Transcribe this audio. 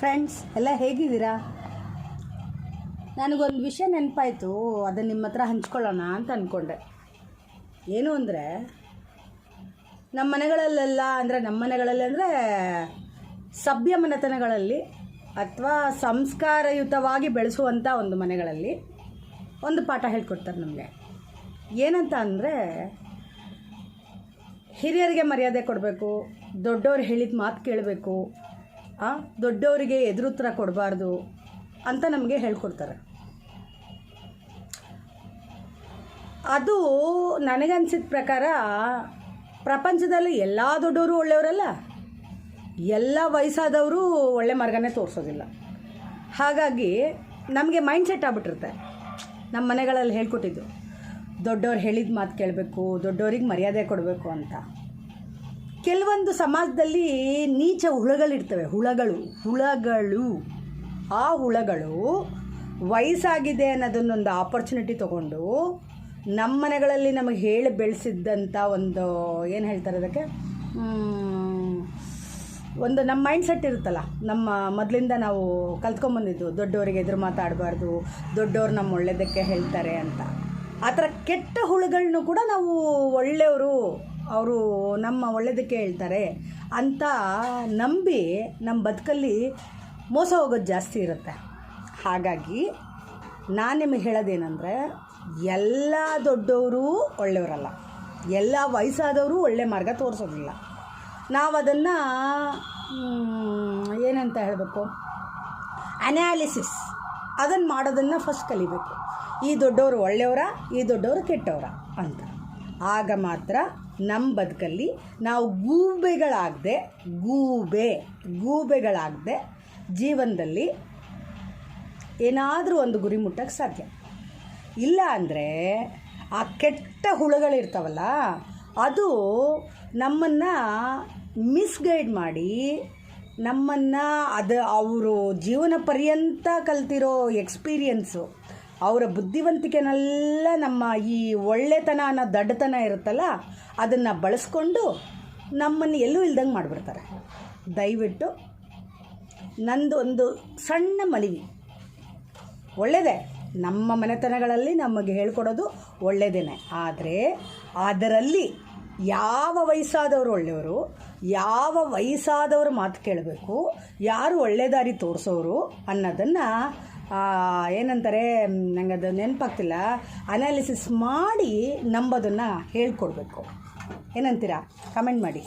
Friends ಎಲ್ಲ ಹೇಗಿದ್ದೀರಾ? ನನಗೊಂದು ವಿಷಯ ನೆನಪಾಯಿತು, ಅದನ್ನು ನಿಮ್ಮ ಹತ್ರ ಹಂಚ್ಕೊಳ್ಳೋಣ ಅಂತ ಅಂದ್ಕೊಂಡೆ. ಏನು ಅಂದರೆ, ನಮ್ಮ ಮನೆಗಳಲ್ಲೆಲ್ಲ ನಮ್ಮ ಮನೆಗಳಲ್ಲಿ ಅಂದರೆ ಸಭ್ಯ ಮನೆತನಗಳಲ್ಲಿ ಅಥವಾ ಸಂಸ್ಕಾರಯುತವಾಗಿ ಬೆಳೆಸುವಂಥ ಒಂದು ಮನೆಗಳಲ್ಲಿ ಒಂದು ಪಾಠ ಹೇಳ್ಕೊಡ್ತಾರೆ ನಮಗೆ. ಏನಂತ ಅಂದರೆ, ಹಿರಿಯರಿಗೆ ಮರ್ಯಾದೆ ಕೊಡಬೇಕು, ದೊಡ್ಡವ್ರು ಹೇಳಿದ ಮಾತು ಕೇಳಬೇಕು, ದೊಡ್ಡವರಿಗೆ ಎದುರುತ್ತರ ಕೊಡಬಾರ್ದು ಅಂತ ನಮಗೆ ಹೇಳ್ಕೊಡ್ತಾರೆ. ಅದು ನನಗನ್ಸಿದ ಪ್ರಕಾರ ಪ್ರಪಂಚದಲ್ಲಿ ಎಲ್ಲ ದೊಡ್ಡವರು ಒಳ್ಳೆಯವರಲ್ಲ, ಎಲ್ಲ ವಯಸ್ಸಾದವರು ಒಳ್ಳೆ ಮಾರ್ಗನೇ ತೋರಿಸೋದಿಲ್ಲ. ಹಾಗಾಗಿ ನಮಗೆ ಮೈಂಡ್ ಸೆಟ್ ಆಗ್ಬಿಟ್ಟಿರುತ್ತೆ. ನಮ್ಮ ಮನೆಗಳಲ್ಲಿ ಹೇಳ್ಕೊಟ್ಟಿದ್ದು ದೊಡ್ಡವ್ರು ಹೇಳಿದ ಮಾತು ಕೇಳಬೇಕು, ದೊಡ್ಡವ್ರಿಗೆ ಮರ್ಯಾದೆ ಕೊಡಬೇಕು ಅಂತ. ಕೆಲವೊಂದು ಸಮಾಜದಲ್ಲಿ ನೀಚ ಹುಳಗಳಿರ್ತವೆ, ಹುಳಗಳು. ಆ ಹುಳಗಳು ವಯಸ್ಸಾಗಿದೆ ಅನ್ನೋದನ್ನೊಂದು ಆಪರ್ಚುನಿಟಿ ತೊಗೊಂಡು ನಮ್ಮ ಮನೆಗಳಲ್ಲಿ ನಮಗೆ ಹೇಳಿ ಬೆಳೆಸಿದ್ದಂಥ ಒಂದು ಏನು ಹೇಳ್ತಾರೆ ಅದಕ್ಕೆ, ಒಂದು ನಮ್ಮ ಮೈಂಡ್ ಸೆಟ್ ಇರುತ್ತಲ್ಲ, ನಮ್ಮ ಮೊದಲಿಂದ ನಾವು ಕಲ್ತ್ಕೊಂಬಂದಿದ್ದು, ದೊಡ್ಡವರಿಗೆ ಎದುರು ಮಾತಾಡಬಾರ್ದು, ದೊಡ್ಡವ್ರು ನಮ್ಮ ಒಳ್ಳೆಯದಕ್ಕೆ ಹೇಳ್ತಾರೆ ಅಂತ. ಆ ಥರ ಕೆಟ್ಟ ಹುಳುಗಳನ್ನೂ ಕೂಡ ನಾವು ಒಳ್ಳೆಯವರು, ಅವರು ನಮ್ಮ ಒಳ್ಳೆಯದಕ್ಕೆ ಹೇಳ್ತಾರೆ ಅಂತ ನಂಬಿ ನಮ್ಮ ಬದುಕಲ್ಲಿ ಮೋಸ ಹೋಗೋದು ಜಾಸ್ತಿ ಇರುತ್ತೆ. ಹಾಗಾಗಿ ನಾನು ನಿಮಗೆ ಹೇಳೋದೇನೆಂದರೆ, ಎಲ್ಲ ದೊಡ್ಡವರು ಒಳ್ಳೆಯವರಲ್ಲ, ಎಲ್ಲ ವಯಸ್ಸಾದವರು ಒಳ್ಳೆ ಮಾರ್ಗ ತೋರಿಸೋದಿಲ್ಲ. ನಾವು ಅದನ್ನು ಏನಂತ ಹೇಳಬೇಕು, ಅನಾಲಿಸಿಸ್ ಅದನ್ನು ಮಾಡೋದನ್ನು ಫಸ್ಟ್ ಕಲಿಬೇಕು. ಈ ದೊಡ್ಡವರು ಒಳ್ಳೆಯವರ, ಈ ದೊಡ್ಡವರು ಕೆಟ್ಟವರ ಅಂತ. ಆಗ ಮಾತ್ರ ನಮ್ಮ ಬದುಕಲ್ಲಿ ನಾವು ಗೂಬೆಗಳಾಗದೆ ಜೀವನದಲ್ಲಿ ಏನಾದರೂ ಒಂದು ಗುರಿ ಮುಟ್ಟಕ್ಕೆ ಸಾಧ್ಯ. ಇಲ್ಲ ಅಂದರೆ ಆ ಕೆಟ್ಟ ಹುಳುಗಳಿರ್ತಾವಲ್ಲ, ಅದು ನಮ್ಮನ್ನು ಮಿಸ್ಗೈಡ್ ಮಾಡಿ ನಮ್ಮನ್ನು ಅವರು ಜೀವನ ಪರ್ಯಂತ ಕಲ್ತಿರೋ ಎಕ್ಸ್ಪೀರಿಯನ್ಸು, ಅವರ ಬುದ್ಧಿವಂತಿಕೆನೆಲ್ಲ ನಮ್ಮ ಈ ಒಳ್ಳೆತನ ಅನ್ನೋ ದಡ್ಡತನ ಇರುತ್ತಲ್ಲ, ಅದನ್ನು ಬಳಸ್ಕೊಂಡು ನಮ್ಮನ್ನು ಎಲ್ಲೂ ಇಲ್ದಂಗೆ ಮಾಡಿಬಿಡ್ತಾರೆ. ದಯವಿಟ್ಟು ನಂದು ಒಂದು ಸಣ್ಣ ಮನವಿ, ಒಳ್ಳೆಯದೇ, ನಮ್ಮ ಮನೆತನಗಳಲ್ಲಿ ನಮಗೆ ಹೇಳ್ಕೊಡೋದು ಒಳ್ಳೆಯದೇ. ಆದರೆ ಅದರಲ್ಲಿ ಯಾವ ವಯಸ್ಸಾದವರು ಒಳ್ಳೆಯವರು, ಯಾವ ವಯಸ್ಸಾದವರು ಮಾತು ಕೇಳಬೇಕು, ಯಾರು ಒಳ್ಳೆ ದಾರಿ ತೋರಿಸೋರು ಅನ್ನೋದನ್ನು ಏನಂತಾರೆ, ನಂಗೆ ಅದು ನೆನಪಾಗ್ತಿಲ್ಲ, ಅನಾಲಿಸಿಸ್ ಮಾಡಿ ನಂಬೋದನ್ನು ಹೇಳ್ಕೊಡ್ಬೇಕು. ಏನಂತೀರಾ? ಕಮೆಂಟ್ ಮಾಡಿ.